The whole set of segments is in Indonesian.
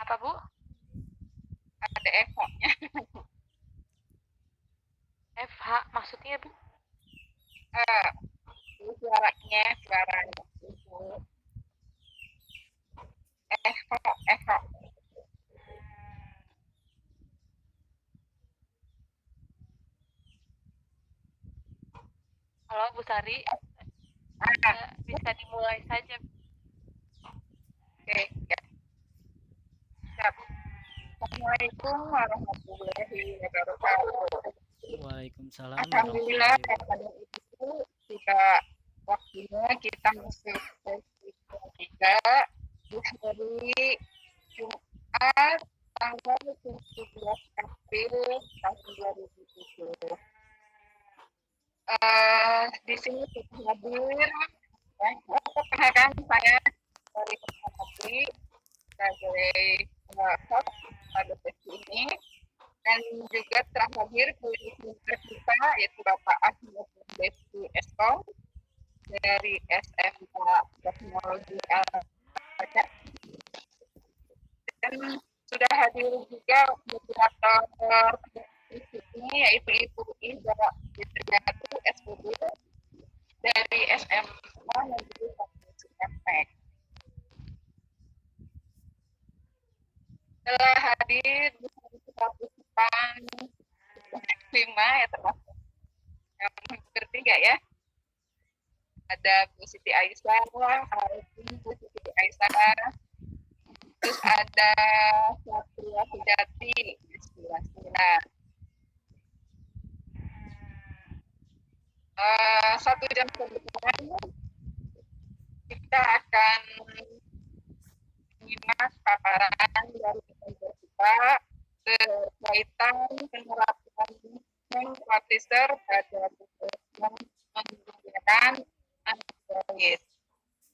Apa Bu? Ada FH-nya. FH maksudnya Bu? Suaranya itu FH. Halo Bu Sari, bisa dimulai saja. Oke, ya. Siap. Assalamualaikum warahmatullahi wabarakatuh. Waalaikumsalam Alhamdulillah warahmatullahi pada itu kita waktunya kita masuk sesi ketiga di hari Jumat tanggal 17 April tahun 2020. Di sini kita hadir, perkenalkan saya dari Hati sebagai host pada sesi ini, dan juga telah hadir pemimpin kita yaitu Bapak Ahmad Devi Eskom dari SMK Teknologi Al-Fatih, dan sudah hadir juga moderator ini yaitu Ibu Ida Fitriatu SPB dari SMK Negeri Fakultas Teknik. Telah hadir di partisipan 5 ya, termasuk yang bertiga ya. Ada Bu Siti Aisyah, Bu Siti Aisyah, terus ada Satria Sujati, Bismillah. 1 jam ke depan kita akan menyimak paparan dari kita berkaitan penerapan practicer pada menggunakan Android.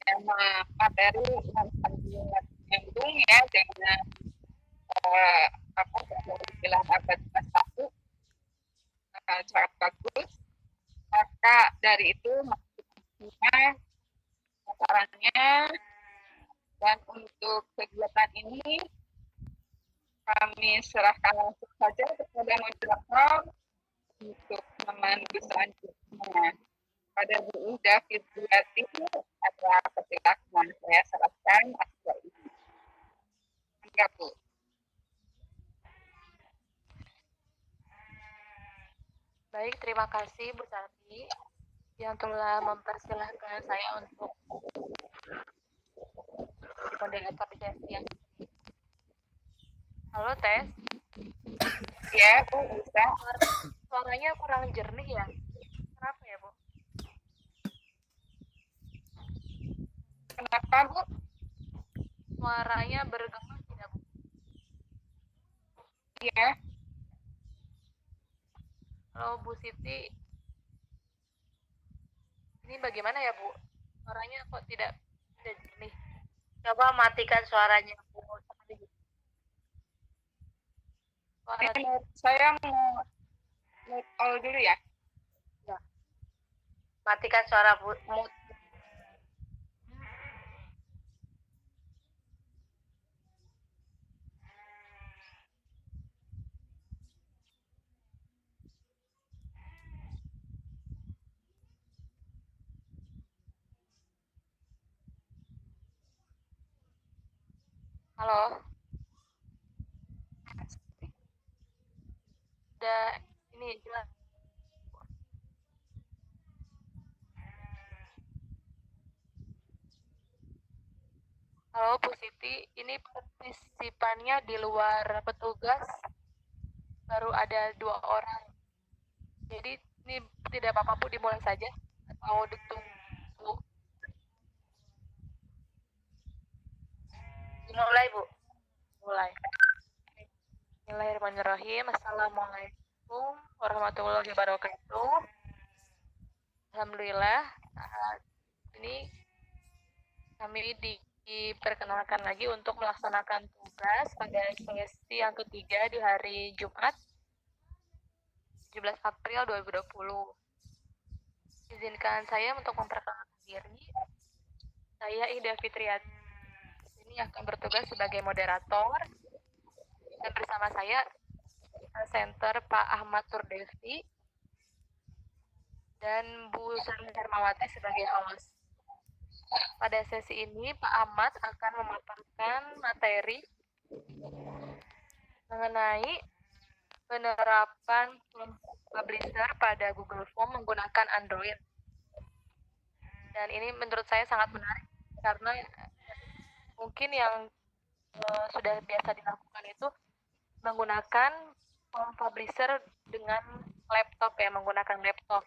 Nama materi yang nyambung ya dengan bilang abad 21, sangat bagus. Maka dari itu maksudnya paparannya, dan untuk kegiatan ini kami serahkan langsung saja kepada moderator untuk memandu selanjutnya. Pada Bu Ida Fitriati ada persilakan, saya serahkan acara ini. Enggak Bu. Baik, terima kasih Bu Sari yang telah mempersilahkan saya untuk moderator di sesi yang ini. Halo Tes. Ya Bu, bisa. Suaranya kurang jernih ya? Kenapa ya Bu? Kenapa Bu? Suaranya bergema tidak Bu? Iya. Halo Bu Siti, ini bagaimana ya Bu? Suaranya kok tidak jernih? Coba matikan suaranya Bu. Saya mau mute all dulu ya. Matikan suara Bu. Halo. Udah ini jelas. Halo Bu Siti, ini partisipannya di luar petugas baru ada 2 orang. Jadi ini tidak apa-apa Bu, dimulai saja atau ditunggu? Dimulai Bu. Mulai. Bismillahirrahmanirrahim. Assalamualaikum warahmatullahi wabarakatuh. Alhamdulillah saat ini kami diperkenalkan lagi untuk melaksanakan tugas pada sesi yang ketiga di hari Jumat 17 April 2020. Izinkan saya untuk memperkenalkan diri. Saya Ida Fitriati ini akan bertugas sebagai moderator Dan bersama saya Center Pak Ahmad Turdevi dan Bu Sari Hermawati sebagai host. Pada sesi ini Pak Ahmad akan memaparkan materi mengenai penerapan publisher pada Google Form menggunakan Android. Dan ini menurut saya sangat menarik karena mungkin yang sudah biasa dilakukan itu menggunakan form publisher dengan laptop ya, menggunakan laptop.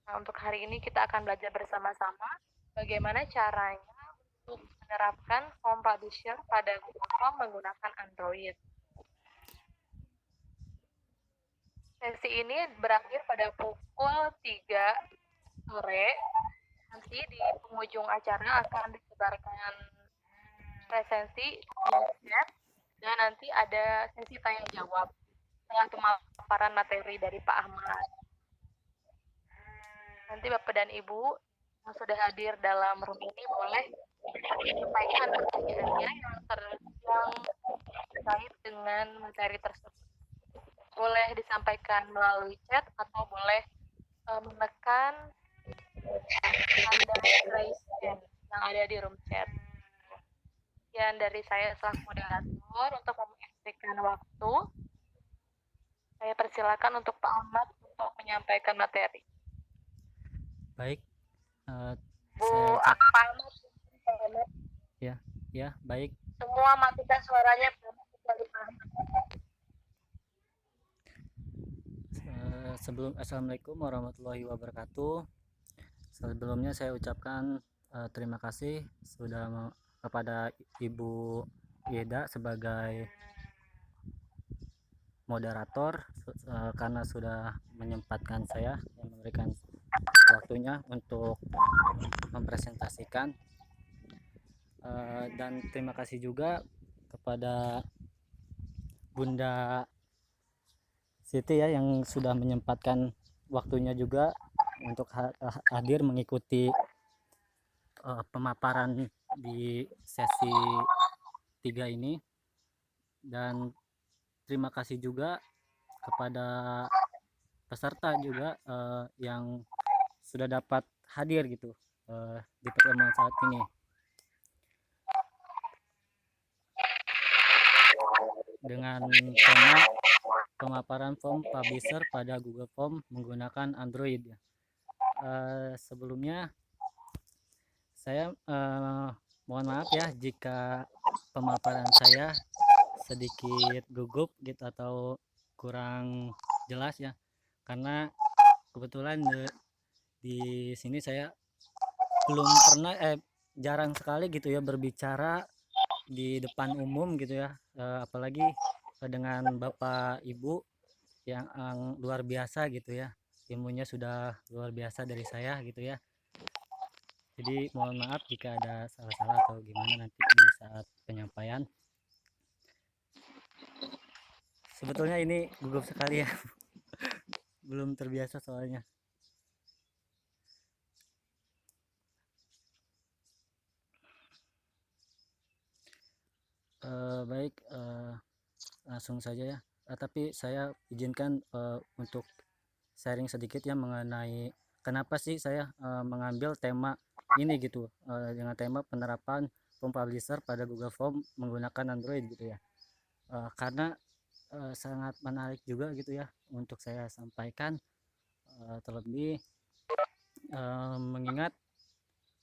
Nah, untuk hari ini kita akan belajar bersama-sama bagaimana caranya untuk menerapkan form publisher pada Google Form menggunakan Android. Sesi ini berakhir pada pukul 3 sore. Nanti di penghujung acara akan disebarkan presensi di chat dan nanti ada sesi tanya jawab setelah pemaparan materi dari Pak Ahmad. Nanti Bapak dan Ibu yang sudah hadir dalam room ini boleh menyampaikan pertanyaannya yang terkait dengan materi tersebut. Boleh disampaikan melalui chat atau boleh menekan tanda raise hand yang ada di room chat. Sekian dari saya selaku moderator untuk menyampaikan waktu. Saya persilakan untuk Pak Ahmad untuk menyampaikan materi. Baik, Bu Ahmad. ya baik. Semua matikan suaranya kecuali Pak Ahmad. Assalamualaikum warahmatullahi wabarakatuh. Sebelumnya saya ucapkan terima kasih kepada Ibu Yeda sebagai moderator karena sudah menyempatkan saya yang memberikan waktunya untuk mempresentasikan, dan terima kasih juga kepada Bunda Siti ya yang sudah menyempatkan waktunya juga untuk hadir mengikuti pemaparan di sesi 3 ini. Dan terima kasih juga kepada peserta juga yang sudah dapat hadir gitu di pertemuan saat ini. Dengan tema pemaparan form publisher pada Google Form menggunakan Android. Sebelumnya saya mohon maaf ya jika pemaparan saya sedikit gugup gitu atau kurang jelas ya, karena kebetulan di sini saya belum pernah jarang sekali gitu ya berbicara di depan umum gitu ya, apalagi dengan Bapak Ibu yang luar biasa gitu ya, ilmunya sudah luar biasa dari saya gitu ya. Jadi mohon maaf jika ada salah-salah atau gimana nanti di saat penyampaian. Sebetulnya ini gugup sekali ya. Belum terbiasa soalnya. Baik, langsung saja ya. Tapi saya izinkan untuk sharing sedikit ya mengenai kenapa sih saya mengambil tema ini gitu, dengan tema penerapan form publisher pada Google Form menggunakan Android gitu ya. Karena sangat menarik juga gitu ya untuk saya sampaikan, terlebih mengingat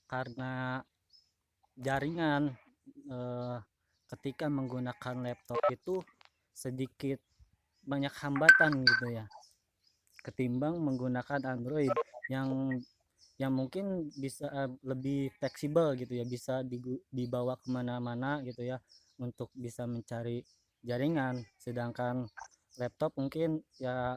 karena jaringan ketika menggunakan laptop itu sedikit banyak hambatan gitu ya ketimbang menggunakan Android yang mungkin bisa lebih fleksibel gitu ya, bisa dibawa kemana-mana gitu ya untuk bisa mencari jaringan, sedangkan laptop mungkin ya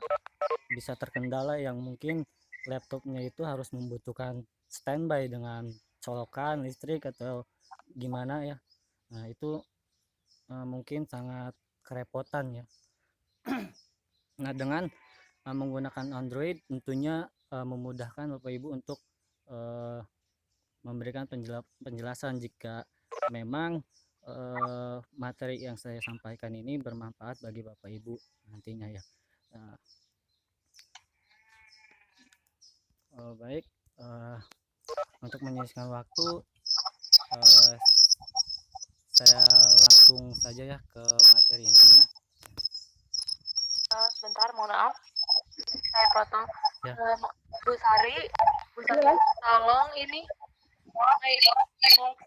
bisa terkendala yang mungkin laptopnya itu harus membutuhkan standby dengan colokan listrik atau gimana ya. Nah itu mungkin sangat kerepotan ya. Nah dengan menggunakan Android tentunya memudahkan Bapak Ibu untuk memberikan penjelasan jika memang materi yang saya sampaikan ini bermanfaat bagi Bapak Ibu nantinya ya. Nah, baik, untuk menyisihkan waktu, eh, saya langsung saja ya ke materi intinya. Sebentar, mohon maaf, saya potong. Ya. Bu Sari, tolong ini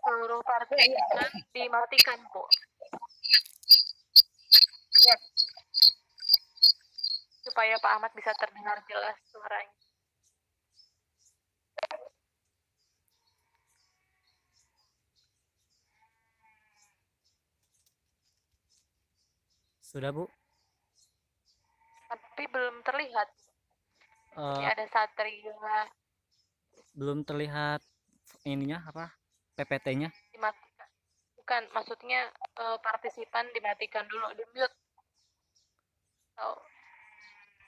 seluruh partisipan dimatikan, Bu, supaya Pak Ahmad bisa terdengar jelas suaranya. Sudah, Bu? Tapi belum terlihat. Ini Eh, ada Satria belum terlihat ininya apa? PPT-nya. dimatikan. Bukan, maksudnya partisipan dimatikan dulu, di mute. So,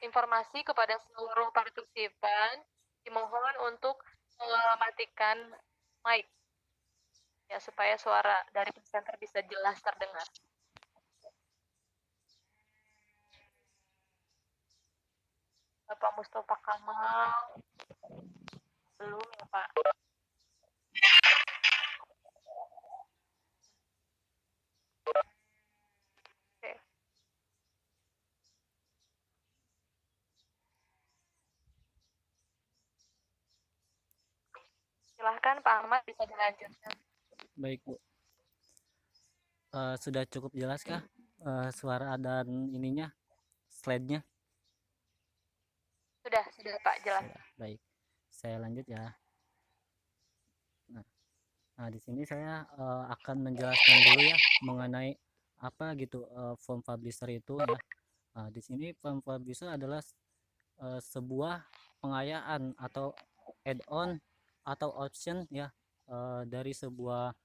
informasi kepada seluruh partisipan dimohon untuk mematikan mic ya, supaya suara dari presenter bisa jelas terdengar. Bapak Mustafa Kamal belum ya, Pak? Oke. Silahkan Pak Ahmad, bisa dilanjutkan. Baik, Bu. Sudah cukup jelas kah suara dan ininya, slide-nya? Sudah Pak, jelas. Sudah. Baik, saya lanjut ya. Nah, di sini saya akan menjelaskan dulu ya mengenai apa gitu form publisher itu ya. Nah, di sini form publisher adalah sebuah pengayaan atau add-on atau option ya dari sebuah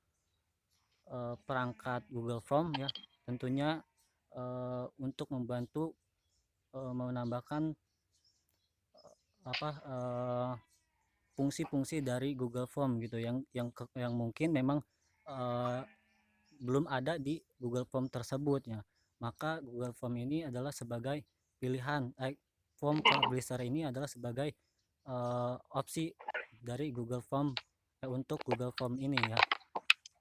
perangkat Google Form ya. Tentunya untuk membantu menambahkan apa fungsi-fungsi dari Google Form gitu yang mungkin memang eh, belum ada di Google Form tersebut ya. Maka Google Form ini adalah sebagai pilihan form publisher ini adalah sebagai opsi dari Google Form untuk Google Form ini ya.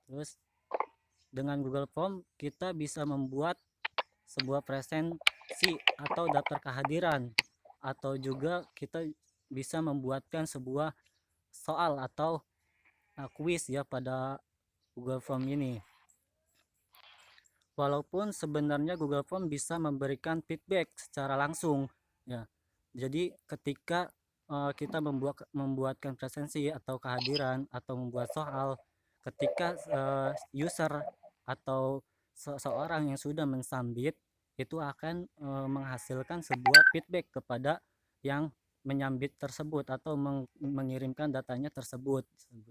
Terus dengan Google Form kita bisa membuat sebuah presensi atau daftar kehadiran, atau juga kita bisa membuatkan sebuah soal atau kuis ya pada Google Form ini. Walaupun sebenarnya Google Form bisa memberikan feedback secara langsung ya. Jadi ketika kita membuatkan presensi atau kehadiran atau membuat soal, ketika user atau seseorang yang sudah mensubmit itu akan menghasilkan sebuah feedback kepada yang menyambit tersebut atau mengirimkan datanya tersebut,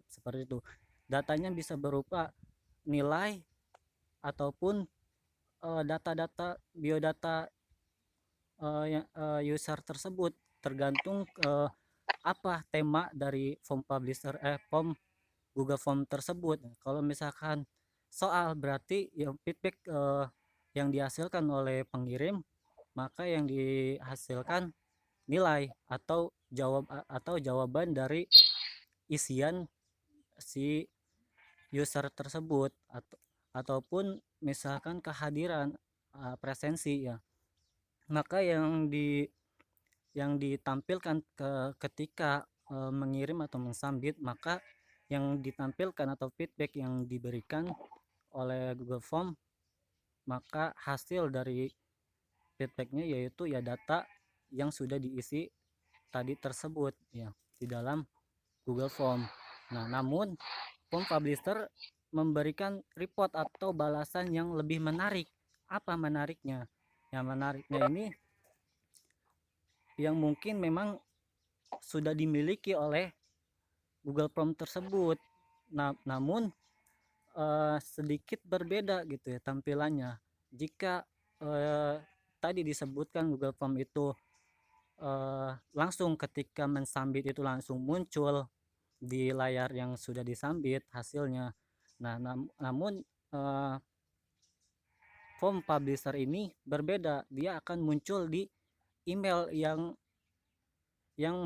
seperti itu. Datanya bisa berupa nilai ataupun data-data biodata user tersebut, tergantung apa tema dari form publisher form Google Form tersebut. Kalau misalkan soal, berarti yang feedback yang dihasilkan oleh pengirim, maka yang dihasilkan nilai atau jawaban dari isian si user tersebut, ataupun misalkan kehadiran presensi ya, maka yang ditampilkan ketika mengirim atau mensubmit, maka yang ditampilkan atau feedback yang diberikan oleh Google Form, maka hasil dari feedbacknya yaitu ya data yang sudah diisi tadi tersebut ya di dalam Google Form. Nah, namun form publisher memberikan report atau balasan yang lebih menarik. Apa menariknya? Yang menariknya ini yang mungkin memang sudah dimiliki oleh Google Form tersebut. Namun sedikit berbeda gitu ya tampilannya. Jika tadi disebutkan Google Form itu langsung ketika mensubmit itu langsung muncul di layar yang sudah disambit hasilnya. Nah, namun eh, form publisher ini berbeda. Dia akan muncul di email yang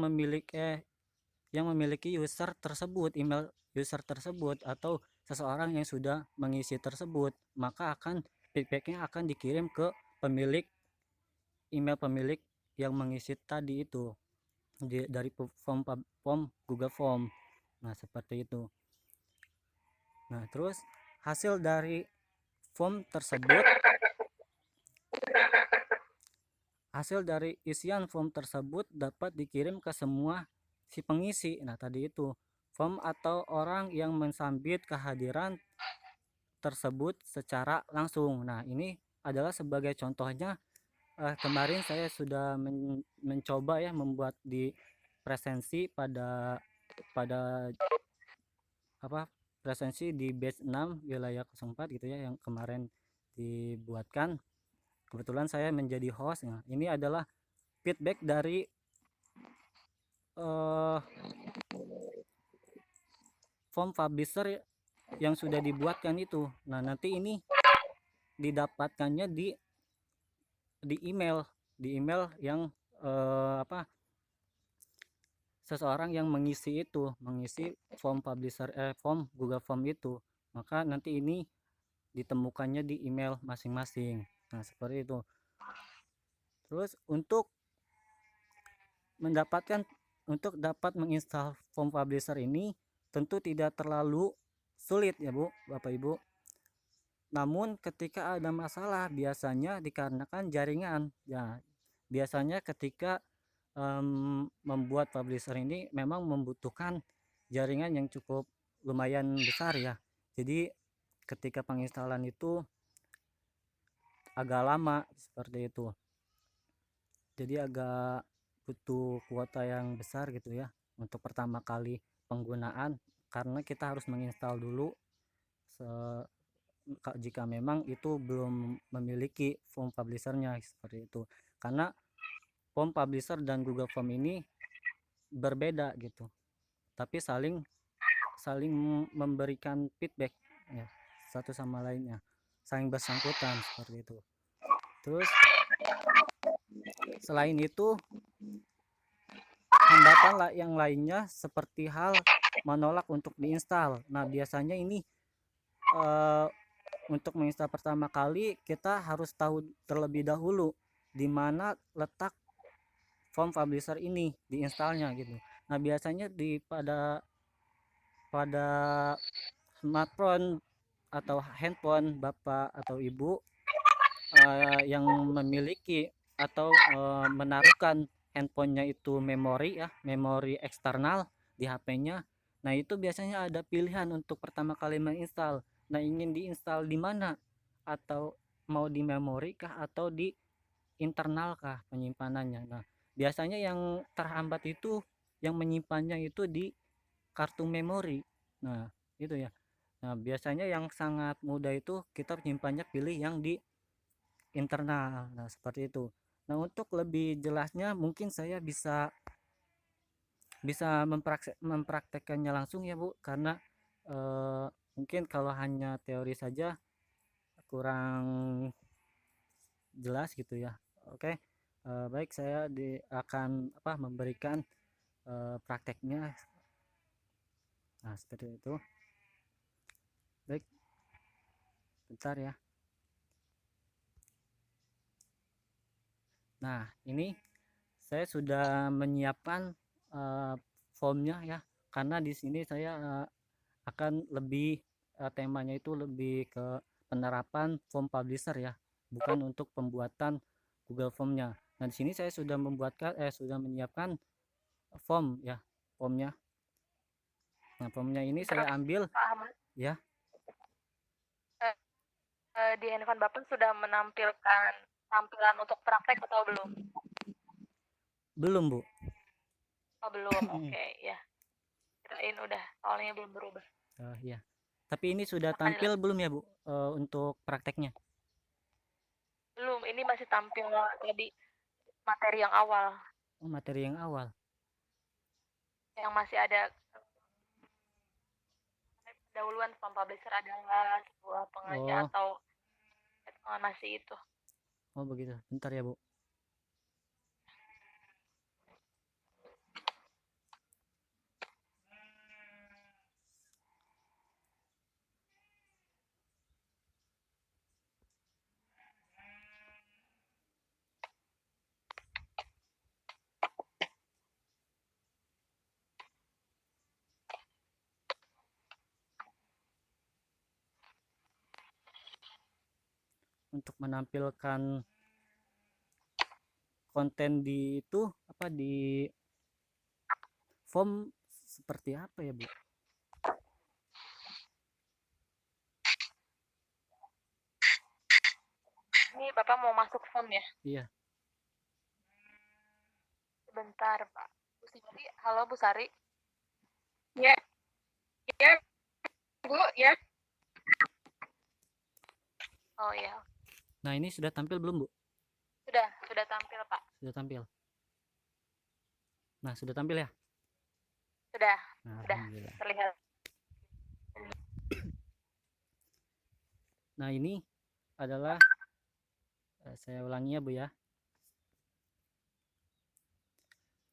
memiliki user tersebut, email user tersebut atau seseorang yang sudah mengisi tersebut, maka feedbacknya akan dikirim ke pemilik pemilik yang mengisi tadi itu dari form Google Form. Nah, seperti itu. Nah, terus hasil dari form tersebut, hasil dari isian form tersebut dapat dikirim ke semua si pengisi. Nah, tadi itu form atau orang yang mensubmit kehadiran tersebut secara langsung. Nah, ini adalah sebagai contohnya. Kemarin saya sudah mencoba ya membuat di presensi pada pada apa presensi di batch 6 wilayah 04 gitu ya, yang kemarin dibuatkan. Kebetulan saya menjadi host. Nah, ini adalah feedback dari eh, form publisher yang sudah dibuatkan itu. Nah, nanti ini didapatkannya di email yang seseorang yang mengisi form Google Form itu, maka nanti ini ditemukannya di email masing-masing. Nah, seperti itu. Terus untuk dapat menginstal form publisher ini tentu tidak terlalu sulit ya Bu, Bapak Ibu. Namun ketika ada masalah biasanya dikarenakan jaringan. Ya, biasanya ketika membuat publisher ini memang membutuhkan jaringan yang cukup lumayan besar ya. Jadi ketika penginstalan itu agak lama seperti itu. Jadi agak butuh kuota yang besar gitu ya untuk pertama kali penggunaan, karena kita harus menginstal dulu jika memang itu belum memiliki form publishernya seperti itu. Karena form publisher dan Google Form ini berbeda gitu, tapi saling saling memberikan feedback ya, satu sama lainnya, saling bersangkutan seperti itu. Terus selain itu, hambatan yang lainnya seperti hal menolak untuk diinstal. Nah, biasanya ini untuk menginstal pertama kali kita harus tahu terlebih dahulu di mana letak form publisher ini diinstalnya gitu. Nah, biasanya pada smartphone atau handphone Bapak atau Ibu yang memiliki atau menaruhkan handphonenya itu memori eksternal di HP-nya. Nah, itu biasanya ada pilihan untuk pertama kali menginstal. Nah, ingin diinstal di mana? Atau mau di memori kah atau di internal kah penyimpanannya? Nah, biasanya yang terhambat itu yang menyimpannya itu di kartu memori. Nah, itu ya. Nah, biasanya yang sangat mudah itu kita menyimpannya pilih yang di internal. Nah, seperti itu. Nah, untuk lebih jelasnya mungkin saya bisa bisa mempraktekkannya langsung ya Bu, karena mungkin kalau hanya teori saja kurang jelas gitu ya. Oke, baik, saya akan memberikan prakteknya. Nah, seperti itu. Baik, bentar ya. Nah, ini saya sudah menyiapkan formnya ya, karena di sini saya akan lebih temanya itu lebih ke penerapan form publisher ya, bukan untuk pembuatan Google Formnya. Nah, di sini saya sudah menyiapkan form ya, formnya. Nah, formnya ini saya ambil Pak Ahmad, ya. di handphone Bapak sudah menampilkan tampilan untuk praktek atau belum? Belum Bu. Oh, belum. Oke, ya. Kirain udah, soalnya belum berubah. Ya. Tapi ini sudah Akan tampil belum ya Bu untuk prakteknya? belum, ini masih tampil tadi materi yang awal, Oh, materi yang awal. yang masih ada pendahuluan form publisher adalah sebuah pengaja Oh, atau reklamasi itu. oh begitu. Bentar ya, Bu. Untuk menampilkan konten di itu apa di form seperti apa ya, Bu? Ini Bapak mau masuk form ya? Iya. Sebentar, Pak. Bu Sari, halo Bu Sari. Ya, ya, Bu, ya. Oh iya, Nah, ini sudah tampil belum, Bu? sudah tampil Pak. Sudah tampil. Nah, sudah tampil ya? Sudah Nah, Sudah. alhamdulillah. terlihat. Nah, ini adalah saya ulangi ya, Bu ya.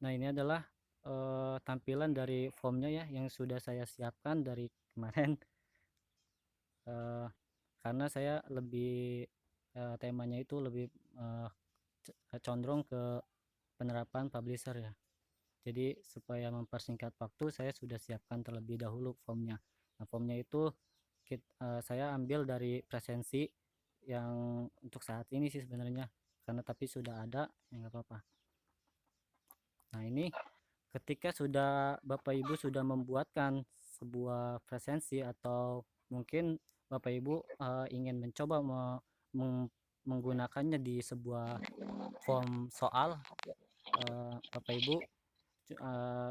Nah, ini adalah tampilan dari formnya ya yang sudah saya siapkan dari kemarin. Karena saya lebih temanya itu lebih condong ke penerapan publisher ya. Jadi supaya mempersingkat waktu saya sudah siapkan terlebih dahulu formnya. Nah, formnya itu saya ambil dari presensi yang untuk saat ini sih sebenarnya, karena tapi sudah ada ya nggak apa-apa. Nah, ini ketika sudah Bapak Ibu sudah membuatkan sebuah presensi atau mungkin Bapak Ibu ingin mencoba menggunakannya di sebuah form soal, Bapak Ibu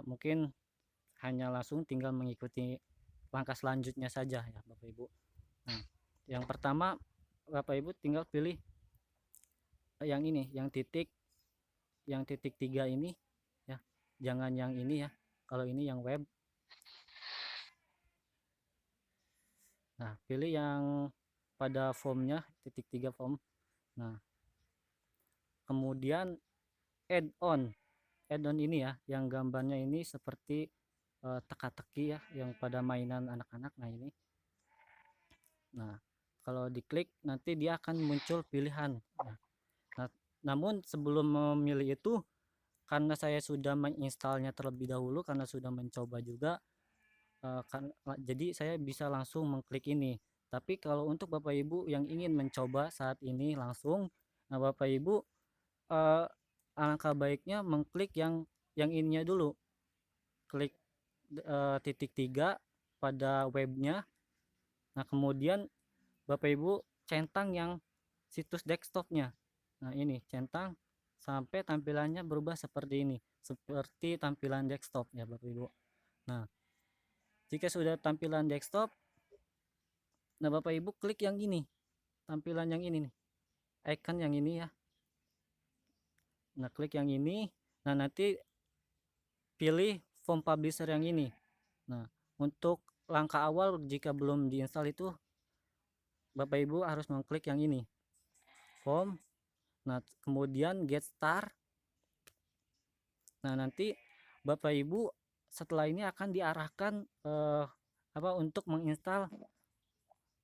mungkin hanya langsung tinggal mengikuti langkah selanjutnya saja ya Bapak Ibu. Nah, yang pertama Bapak Ibu tinggal pilih yang ini, yang titik 3 ini ya. Jangan yang ini ya. Kalau ini yang web. Nah, pilih yang pada formnya titik 3 form. Nah, kemudian add-on. Add-on ini ya, yang gambarnya ini seperti teka-teki ya, yang pada mainan anak-anak. Nah, ini. Nah, kalau diklik nanti dia akan muncul pilihan. Nah, namun sebelum memilih itu, karena saya sudah menginstalnya terlebih dahulu, karena sudah mencoba juga, jadi saya bisa langsung mengklik ini. Tapi kalau untuk Bapak Ibu yang ingin mencoba saat ini langsung, nah Bapak Ibu alangkah baiknya mengklik yang ininya dulu. Klik titik 3 pada webnya. Nah, kemudian Bapak Ibu centang yang situs desktopnya. Nah, ini centang sampai tampilannya berubah seperti ini, seperti tampilan desktop ya Bapak Ibu. Nah, jika sudah tampilan desktop, nah Bapak Ibu klik yang ini, tampilan yang ini nih, icon yang ini ya. Nah, klik yang ini. Nah, nanti pilih form publisher yang ini. Nah, untuk langkah awal jika belum diinstal itu Bapak Ibu harus mengklik yang ini, form. Nah, kemudian get start. Nah, nanti Bapak Ibu setelah ini akan diarahkan untuk menginstal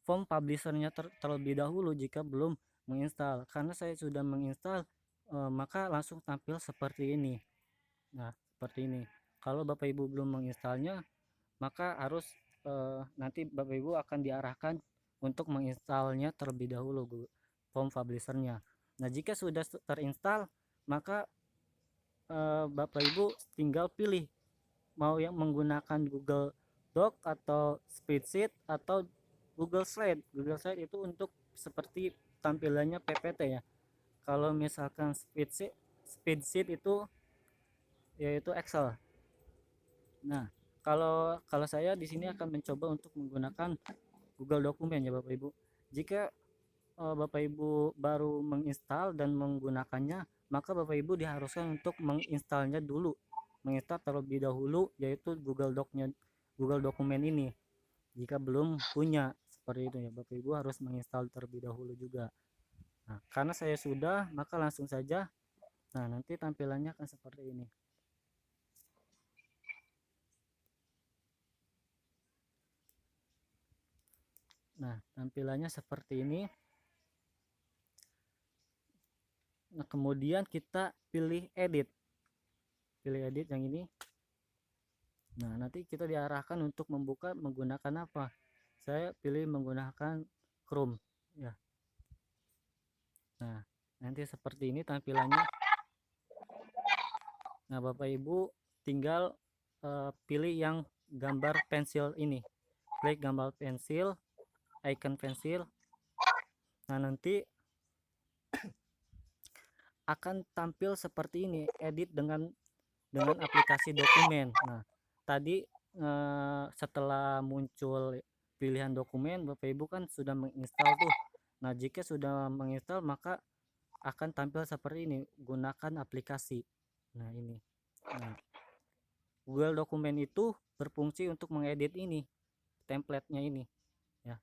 form publishernya terlebih dahulu jika belum menginstal. Karena saya sudah menginstal, maka langsung tampil seperti ini. Nah, seperti ini. Kalau Bapak Ibu belum menginstalnya, maka harus nanti Bapak Ibu akan diarahkan untuk menginstalnya terlebih dahulu form publishernya. Nah, jika sudah terinstall, maka Bapak Ibu tinggal pilih mau yang menggunakan Google Doc atau Spreadsheet atau Google Slide. Google Slide itu untuk seperti tampilannya PPT ya. Kalau misalkan Spreadsheet itu yaitu Excel. Nah, kalau kalau saya di sini akan mencoba untuk menggunakan Google Dokumen ya Bapak Ibu. Jika Bapak Ibu baru menginstal dan menggunakannya, maka Bapak Ibu diharuskan untuk menginstalnya dulu, menginstal terlebih dahulu yaitu Google Dokumen ini. Jika belum punya seperti itu ya, Bapak Ibu harus menginstal terlebih dahulu juga. Nah, karena saya sudah, maka langsung saja. Nah, nanti tampilannya akan seperti ini. Nah, tampilannya seperti ini. Nah, kemudian kita pilih edit. Pilih edit yang ini. Nah, nanti kita diarahkan untuk membuka menggunakan apa? Saya pilih menggunakan Chrome ya. Nah, nanti seperti ini tampilannya. Nah, Bapak Ibu tinggal pilih yang gambar pensil ini. Klik gambar pensil, icon pensil. Nah, nanti akan tampil seperti ini, edit dengan aplikasi dokumen. Nah, tadi setelah muncul pilihan dokumen, Bapak Ibu kan sudah menginstal tuh. Nah, jika sudah menginstal maka akan tampil seperti ini, gunakan aplikasi. Nah, ini. Nah, Google Dokumen itu berfungsi untuk mengedit ini, template-nya ini ya.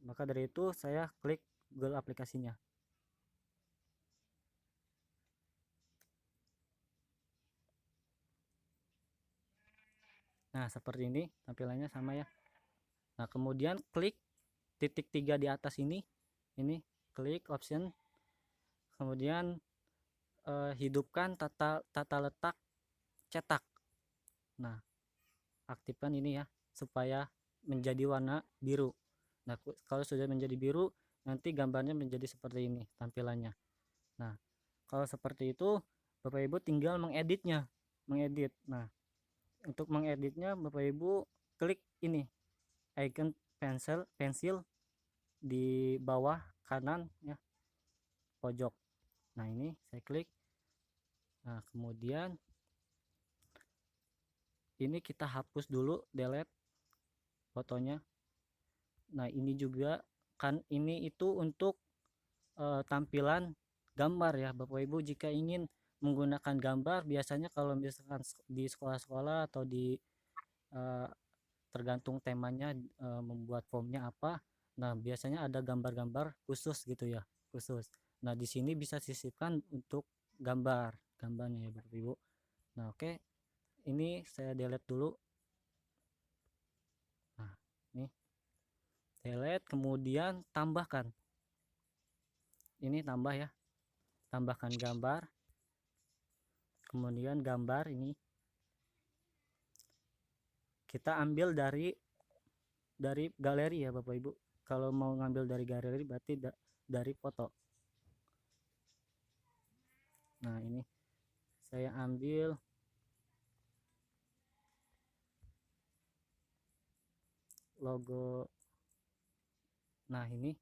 Maka dari itu saya klik Google aplikasinya. Nah, seperti ini tampilannya sama ya. Nah, kemudian klik titik 3 di atas ini klik option, kemudian hidupkan tata letak cetak. Nah, aktifkan ini ya supaya menjadi warna biru. Nah, kalau sudah menjadi biru nanti gambarnya menjadi seperti ini tampilannya. Nah, kalau seperti itu Bapak Ibu tinggal mengedit. Nah, untuk mengeditnya Bapak Ibu klik ini icon pensil di bawah kanan ya, pojok. Nah, ini saya klik. Nah, kemudian ini kita hapus dulu, delete fotonya. Nah, ini juga kan ini itu untuk tampilan gambar ya Bapak Ibu. Jika ingin menggunakan gambar, biasanya kalau misalkan di sekolah-sekolah atau di eh, tergantung temanya, membuat formnya apa. Nah, biasanya ada gambar-gambar khusus gitu ya, khusus. Nah, di sini bisa sisipkan untuk gambarnya ya Bapak Ibu. Nah, oke. Ini saya delete dulu. Nah, ini delete, kemudian tambahkan. Ini tambah ya. Tambahkan gambar. Kemudian gambar ini kita ambil dari galeri ya Bapak Ibu. Kalau mau ngambil dari galeri berarti dari foto. Nah, ini saya ambil logo. Nah, ini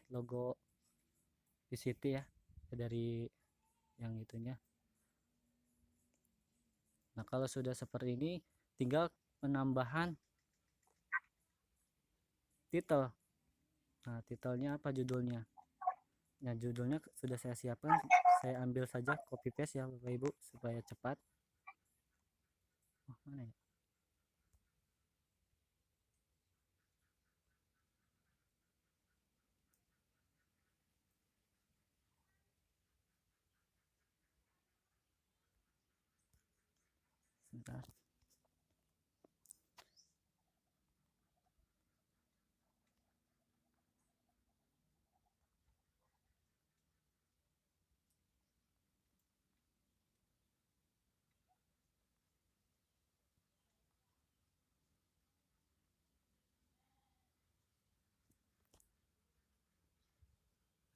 logo VCT ya, dari yang itunya. Nah, kalau sudah seperti ini tinggal penambahan title. Nah, titelnya apa, judulnya. Nah, judulnya sudah saya siapkan, saya ambil saja, copy paste ya Bapak Ibu supaya cepat. Oh, mana ya? Sebentar.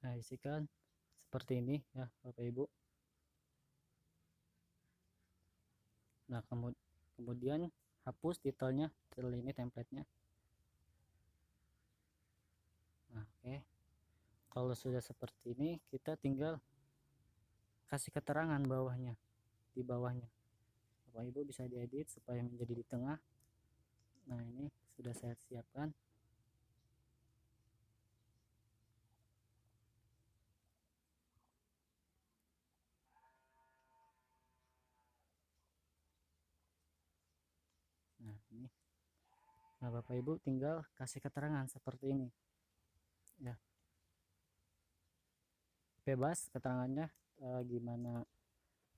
Nah, isikan seperti ini ya Bapak Ibu. Nah, kemudian hapus titelnya, titel ini template-nya. Nah, oke. Kalau sudah seperti ini kita tinggal kasih keterangan di bawahnya. Bapak Ibu bisa diedit supaya menjadi di tengah. Nah, ini sudah saya siapkan. ini. Nah, Bapak Ibu tinggal kasih keterangan seperti ini ya, bebas keterangannya gimana,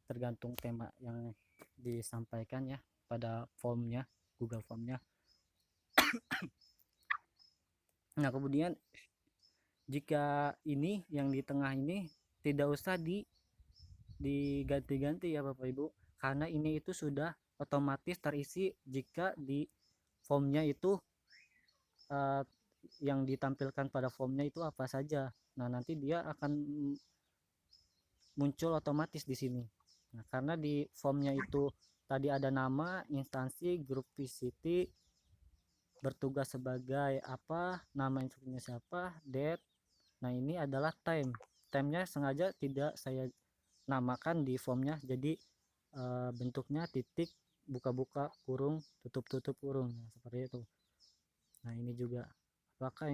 tergantung tema yang disampaikan ya pada formnya, Google Formnya. Nah, kemudian jika ini yang di tengah ini tidak usah diganti-ganti ya Bapak Ibu, karena ini itu sudah otomatis terisi jika di formnya itu yang ditampilkan pada formnya itu apa saja. Nah, nanti dia akan muncul otomatis di sini. Nah, karena di formnya itu tadi ada nama, instansi, grup VCT, bertugas sebagai apa, nama instrukturnya siapa, date. Nah, ini adalah time. Time-nya sengaja tidak saya namakan di formnya, jadi bentuknya titik, buka-buka kurung, tutup-tutup kurung, nah, seperti itu. Nah, ini juga apakah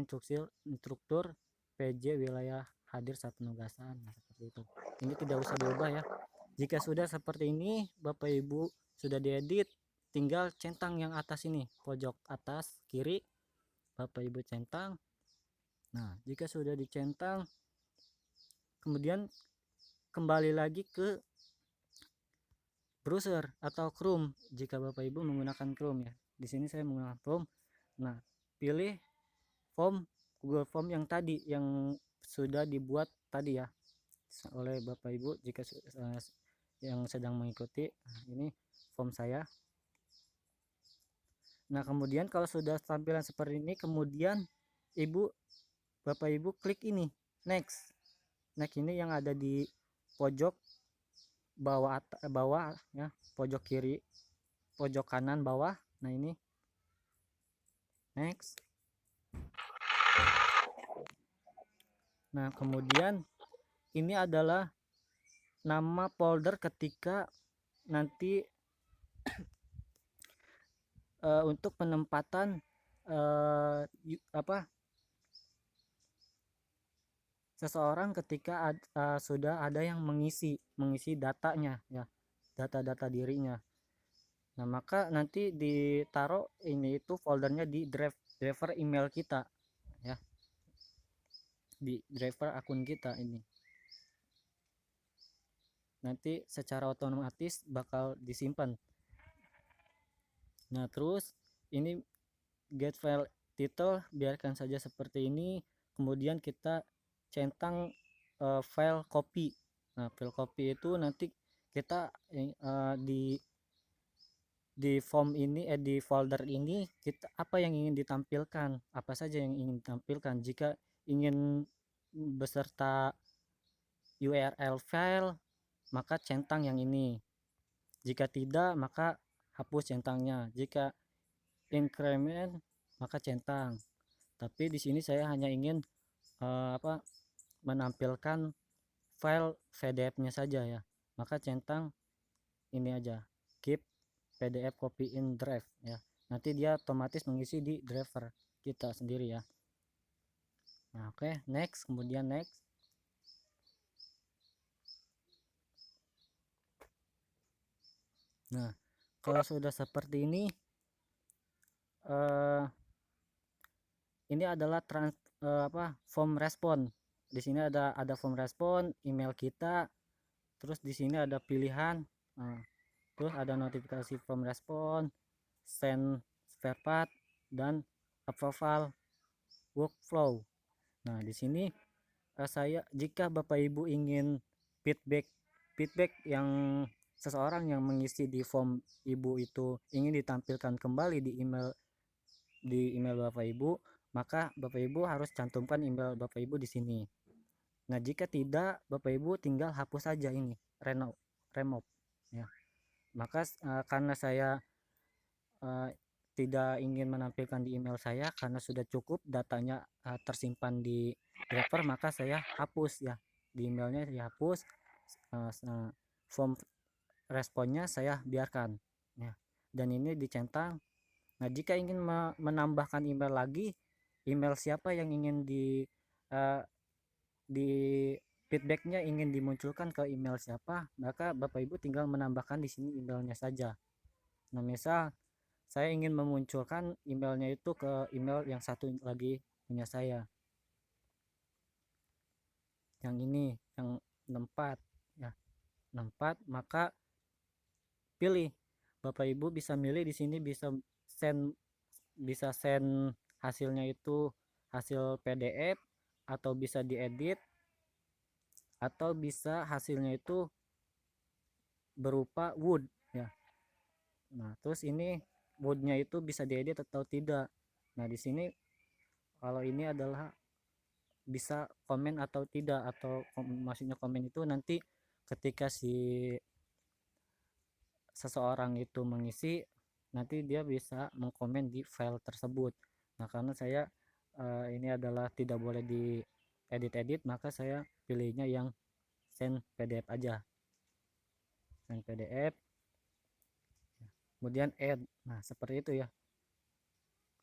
instruktur PJ wilayah hadir saat penugasan, nah, seperti itu. Ini tidak usah diubah ya. Jika sudah seperti ini Bapak Ibu sudah diedit, tinggal centang yang atas ini, pojok atas kiri Bapak Ibu centang. Nah, jika sudah dicentang, kemudian kembali lagi ke browser atau Chrome jika Bapak Ibu menggunakan Chrome ya. Di sini saya menggunakan Chrome. Nah, pilih form Google Form yang tadi yang sudah dibuat tadi ya oleh Bapak Ibu jika yang sedang mengikuti. Nah, ini form saya. Nah, kemudian kalau sudah tampilan seperti ini, kemudian Bapak Ibu klik ini next. Next ini yang ada di pojok bawah ya, pojok kiri, pojok kanan bawah. Nah, ini next. Nah, kemudian ini adalah nama folder ketika nanti untuk penempatan seseorang ketika sudah ada yang mengisi datanya ya, data-data dirinya. Nah, maka nanti ditaruh ini itu foldernya di driver email kita ya, di driver akun kita ini. Nanti secara otomatis bakal disimpan. Nah, terus ini get file title biarkan saja seperti ini, kemudian kita centang file copy. Nah, file copy itu nanti kita di form ini di folder ini kita apa yang ingin ditampilkan, apa saja yang ingin ditampilkan. Jika ingin beserta URL file maka centang yang ini, jika tidak maka hapus centangnya, jika increment maka centang. Tapi di sini saya hanya ingin menampilkan file PDF-nya saja ya, maka centang ini aja, keep PDF copy in drive ya. Nanti dia otomatis mengisi di driver kita sendiri ya. Nah, oke, next, kemudian next. Nah, kalau sudah seperti ini adalah form respon. Di sini ada form respon, email kita, terus di sini ada pilihan, terus ada notifikasi form respon, send spare part, dan approval workflow. Nah, di sini jika Bapak Ibu ingin feedback yang seseorang yang mengisi di form Ibu itu ingin ditampilkan kembali di email Bapak Ibu, maka Bapak Ibu harus cantumkan email Bapak Ibu di sini. Nah, jika tidak, Bapak Ibu tinggal hapus saja ini, remove ya. Maka karena saya tidak ingin menampilkan di email saya karena sudah cukup datanya tersimpan di driver, maka saya hapus ya, di emailnya saya hapus, form responnya saya biarkan ya, dan ini dicentang. Nah, jika ingin menambahkan email lagi, email siapa yang ingin di feedbacknya ingin dimunculkan ke email siapa, maka Bapak Ibu tinggal menambahkan di sini emailnya saja. Nah, misal saya ingin memunculkan emailnya itu ke email yang satu lagi punya saya, yang ini, yang 64 ya, 64. Maka pilih, Bapak Ibu bisa milih di sini, bisa send hasilnya itu hasil PDF, atau bisa diedit, atau bisa hasilnya itu berupa Word ya. Nah, terus ini Word-nya itu bisa diedit atau tidak. Nah, di sini kalau ini adalah bisa komen atau tidak, atau maksudnya komen itu nanti ketika seseorang itu mengisi, nanti dia bisa mengkomen di file tersebut. Nah, karena saya ini adalah tidak boleh di edit-edit, maka saya pilihnya yang send PDF aja, send PDF, kemudian add. Nah, seperti itu ya,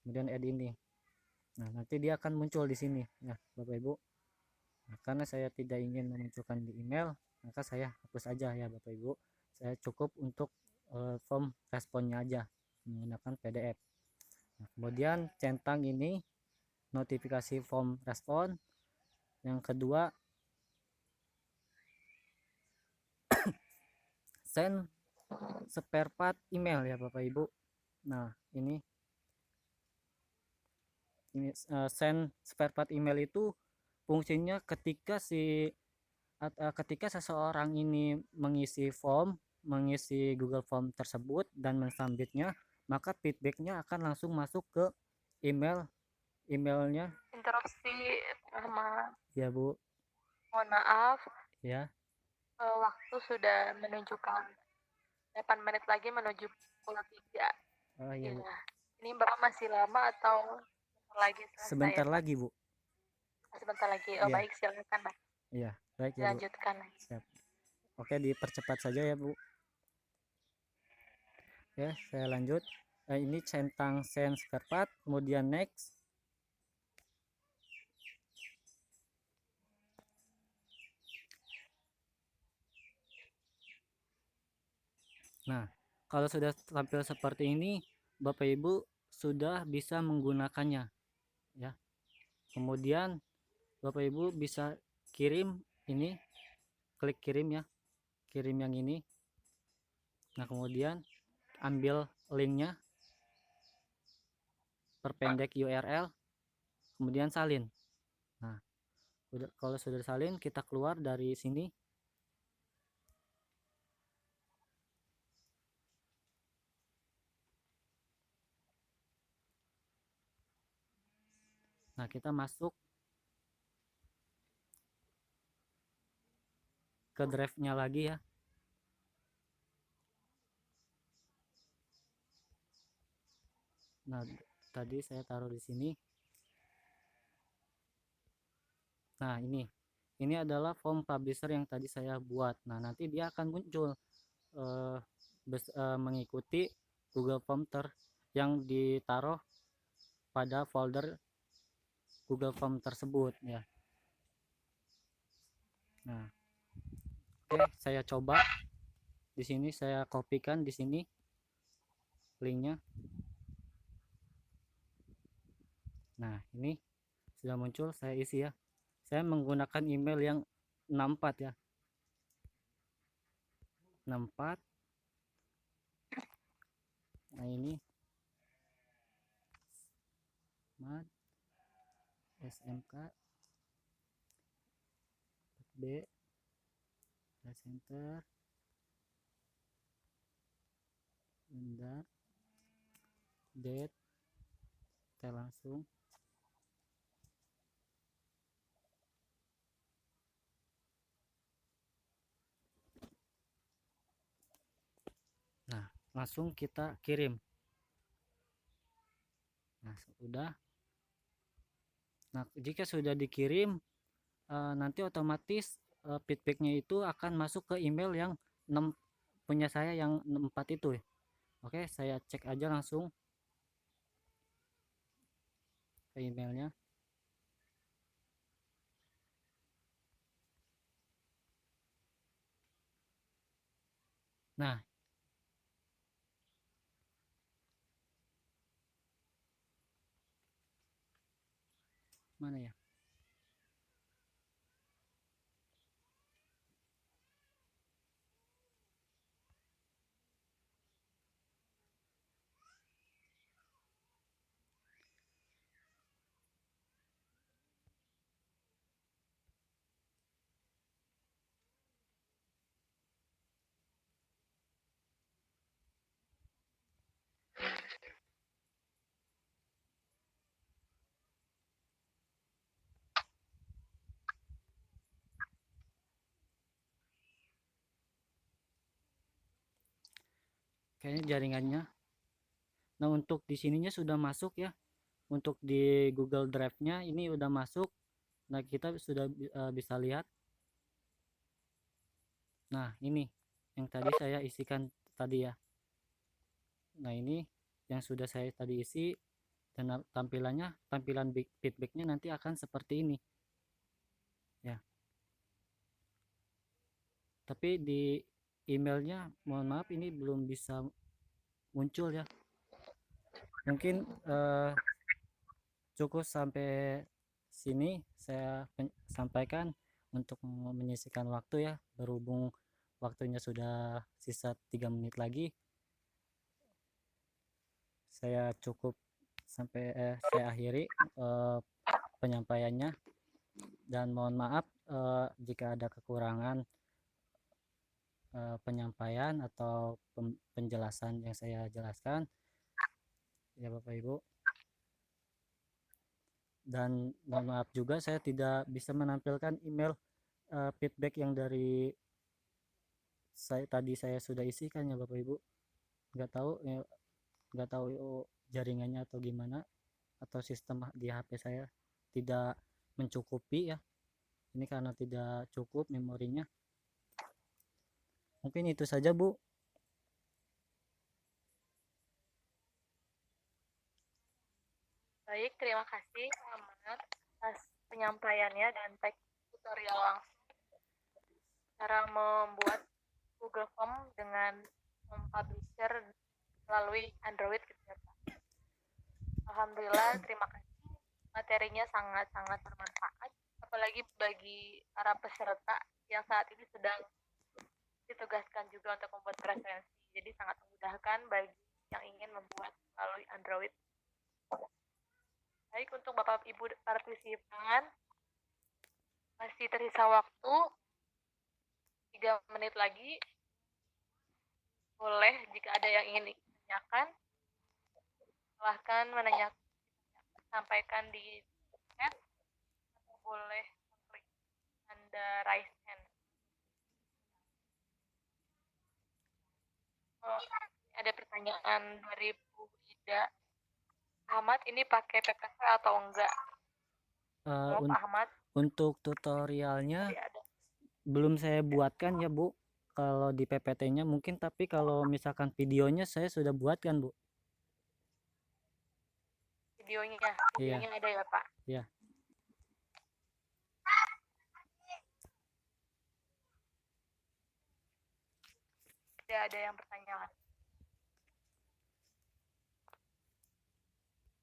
kemudian add ini. Nah, nanti dia akan muncul di sini ya Bapak Ibu. Nah, karena saya tidak ingin memunculkan di email, maka saya hapus aja ya Bapak Ibu. Saya cukup untuk form responnya aja menggunakan PDF. Nah, kemudian centang ini notifikasi form respon. Yang kedua, send spare part email ya Bapak Ibu. Nah, ini send spare part email itu fungsinya ketika seseorang ini mengisi Google Form tersebut dan mensubmitnya, maka feedbacknya akan langsung masuk ke emailnya Interupsi, ya Bu mohon maaf, ya. waktu sudah menunjukkan 8 menit lagi menuju pukul 3. Oh iya Ya. Bu, Ini Bapak masih lama atau sebentar lagi selesai? sebentar lagi Bu. Sebentar lagi. Oh Iya. baik, silakan Pak. Iya, baik ya Bu. Dilanjutkan. Siap. Oke, dipercepat saja ya Bu. Ya, saya lanjut. Ini centang send spare part, kemudian next. Nah, kalau sudah tampil seperti ini, Bapak Ibu sudah bisa menggunakannya ya. Kemudian Bapak Ibu bisa kirim ini, klik kirim ya, kirim yang ini. Nah, kemudian ambil linknya, perpendek URL, kemudian salin. Nah, kalau sudah salin, kita keluar dari sini. Nah, kita masuk ke drive-nya lagi ya. Nah, tadi saya taruh di sini. Nah, ini adalah form publisher yang tadi saya buat. Nah, nanti dia akan muncul mengikuti Google Form yang ditaruh pada folder Google Form tersebut ya. Nah, oke, saya coba di sini, saya kopikan di sini linknya. Nah, ini sudah muncul, saya isi ya. Saya menggunakan email yang 64 ya, 64. Nah, ini mat smk b center bentar date, kita langsung. Nah, langsung kita kirim. Nah, sudah. Nah, jika sudah dikirim, nanti otomatis feedbacknya itu akan masuk ke email yang 6 punya saya, yang 4 itu ya. Oke, saya cek aja langsung ke emailnya. Nah, Mana ya? Kayaknya jaringannya. Nah, untuk di sininya sudah masuk ya. Untuk di Google Drive-nya ini udah masuk. Nah, kita sudah bisa lihat. Nah, ini yang tadi saya isikan tadi ya. Nah, ini yang sudah saya tadi isi, dan tampilan feedbacknya nanti akan seperti ini ya. Tapi di emailnya mohon maaf ini belum bisa muncul ya. Mungkin cukup sampai sini saya sampaikan untuk menyisihkan waktu ya, berhubung waktunya sudah sisa 3 menit lagi. Saya cukup saya akhiri penyampaiannya, dan mohon maaf jika ada kekurangan penyampaian atau penjelasan yang saya jelaskan ya Bapak Ibu. Dan mohon maaf juga saya tidak bisa menampilkan email feedback yang dari saya sudah isikan ya Bapak Ibu. Nggak tahu ya, nggak tahu jaringannya atau gimana, atau sistem di HP saya tidak mencukupi ya. Ini karena tidak cukup memorinya. Mungkin itu saja Bu. Baik, terima kasih Ahmad atas penyampaiannya dan tutorial langsung cara membuat Google Form dengan mempublisher melalui Android gitu ya Pak. Alhamdulillah, terima kasih. Materinya sangat-sangat bermanfaat, apalagi bagi para peserta yang saat ini sedang ditugaskan juga untuk membuat presensi. Jadi sangat memudahkan bagi yang ingin membuat melalui Android. Baik, untuk Bapak Ibu partisipan, masih tersisa waktu 3 menit lagi. Boleh jika ada yang ingin ditanyakan, silahkan sampaikan di chat, atau boleh klik tanda raise hand. Ada pertanyaan dari Bu Ida. Ahmad, ini pakai PPT atau enggak? Pak Ahmad. Untuk tutorialnya belum saya buatkan ya Bu. Kalau di PPT-nya mungkin, tapi kalau misalkan videonya saya sudah buatkan Bu. Videonya ada ya Pak? Iya. Tidak ada yang bertanya.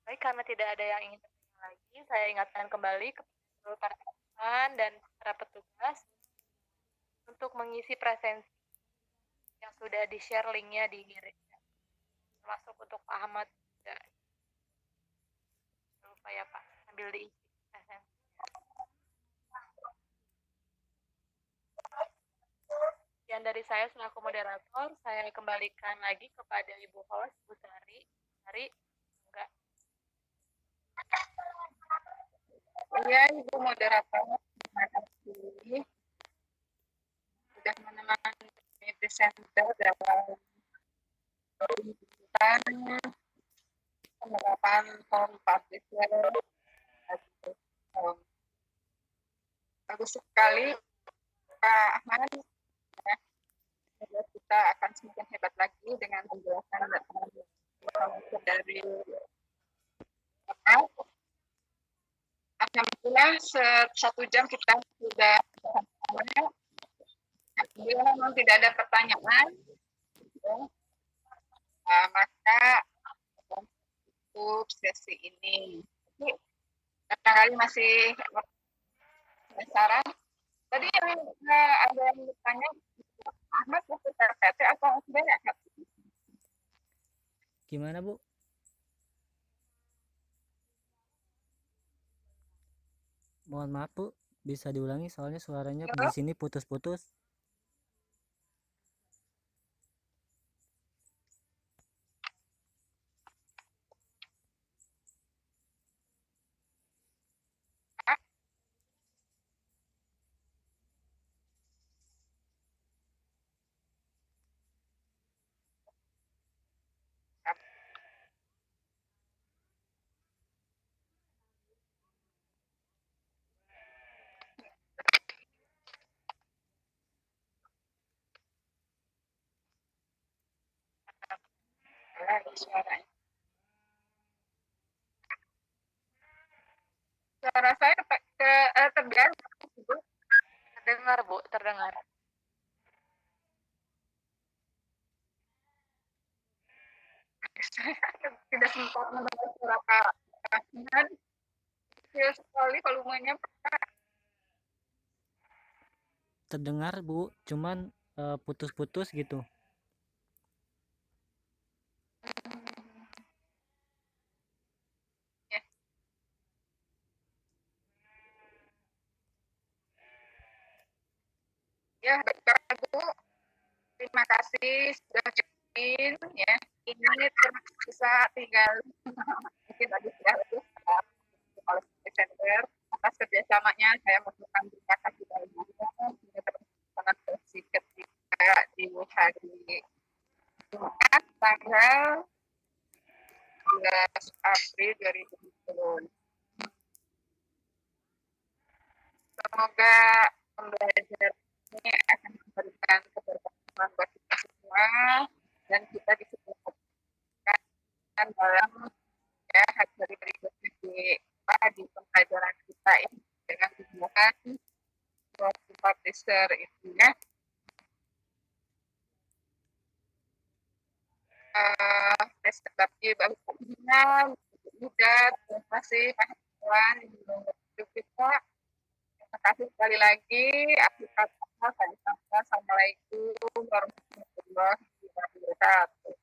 Baik, karena tidak ada yang ingin bertanya lagi, saya ingatkan kembali kepada seluruh partisipan dan para petugas untuk mengisi presensi yang sudah di-share linknya di termasuk untuk Pak Ahmad juga. Jangan lupa ya Pak, sambil diisi presensi. Sekian dari saya selaku moderator, saya kembalikan lagi kepada Ibu host, Bu Sari. Enggak. Iya, Ibu moderator, terima kasih sudah menemani presenter dalam penerapan form publisher. Bagus sekali Pak Ahmad. Kita akan semakin hebat lagi dengan penjelasan dari alhamdulillah 1 jam kita sudah bila memang tidak ada pertanyaan maka untuk sesi ini barangkali masih penasaran. Tadi yang ada yang bertanya, Ahmad buku PPT atau sebenarnya? Gimana Bu? Mohon maaf Bu, bisa diulangi soalnya suaranya di sini putus-putus. Suara saya terdengar. Terdengar, Bu, terdengar. Tidak sempat mendengar suara Kak. Dan kecil sekali volumenya. Terdengar Bu, cuman putus-putus gitu. Ya, baiklah Bu. Terima kasih sudah join ya. Ini bisa tinggal mungkin tadi sudah lebih oleh Desember atas kerjasamanya. Saya mengucapkan terima kasih banyak sangat bersih ketika di hari Jumat tanggal 12 April 2020. Semoga pembelajaran ini akan memberikan keberkahan buat kita semua dan kita disebutkan dalam ya hari berikutnya di pembelajaran kita ini dengan tujuan buat publisher itu ya. Tapi bagus mudah, terima kasih Pak Tuan kita. Terima kasih sekali lagi. Akhir kata saya sampaikan Assalamualaikum warahmatullahi wabarakatuh.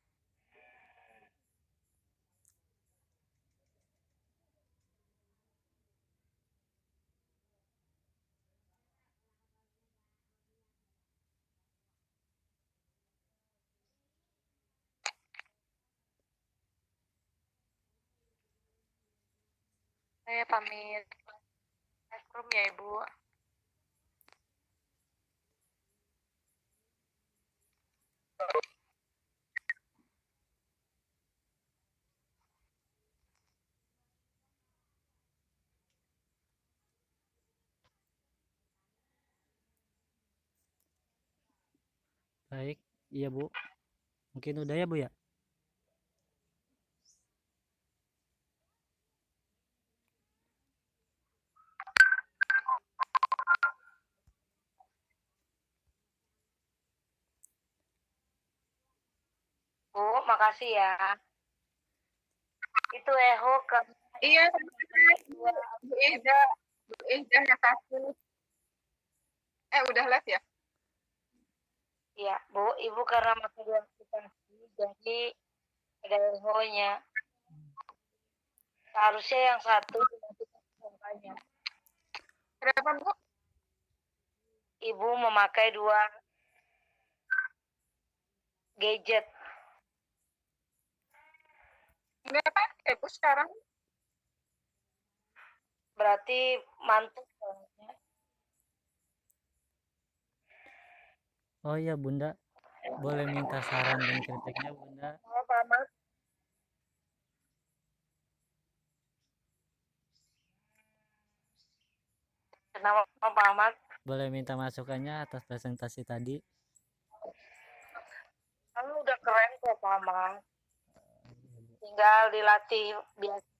Saya pamit classroom ya, Ibu. Baik, iya Bu. Mungkin udah ya Bu ya? Bu, makasih ya. Itu Eho ke Iya, Bu Ida yang kasih. Udah live ya? Iya, Bu, Ibu karena masih diaktifasi, jadi ada Eho-nya. Seharusnya yang satu dimatikan. Berapa Bu? Ibu memakai 2 gadget. Enggak pakai Bu sekarang. Berarti mantuk. Oh iya Bunda, boleh minta saran dan kritiknya Bunda? Oh, Pak Ahmad. Kenapa Pak Ahmad? Boleh minta masukannya atas presentasi tadi? Kamu udah keren kok Pak Ahmad. Tinggal dilatih biasa.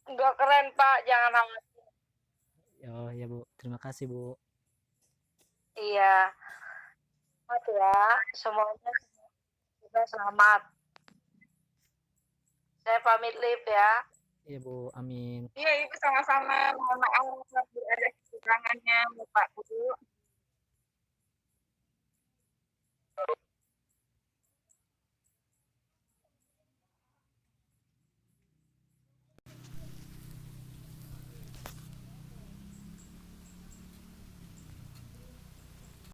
Enggak keren Pak, jangan khawatir. Oh iya Bu, terima kasih Bu. Iya. Selamat ya, semuanya juga selamat. Saya pamit live ya. Iya Bu, amin. Iya, Ibu sama-sama. Mohon maaf apabila ada kekurangannya, Bapak Guru.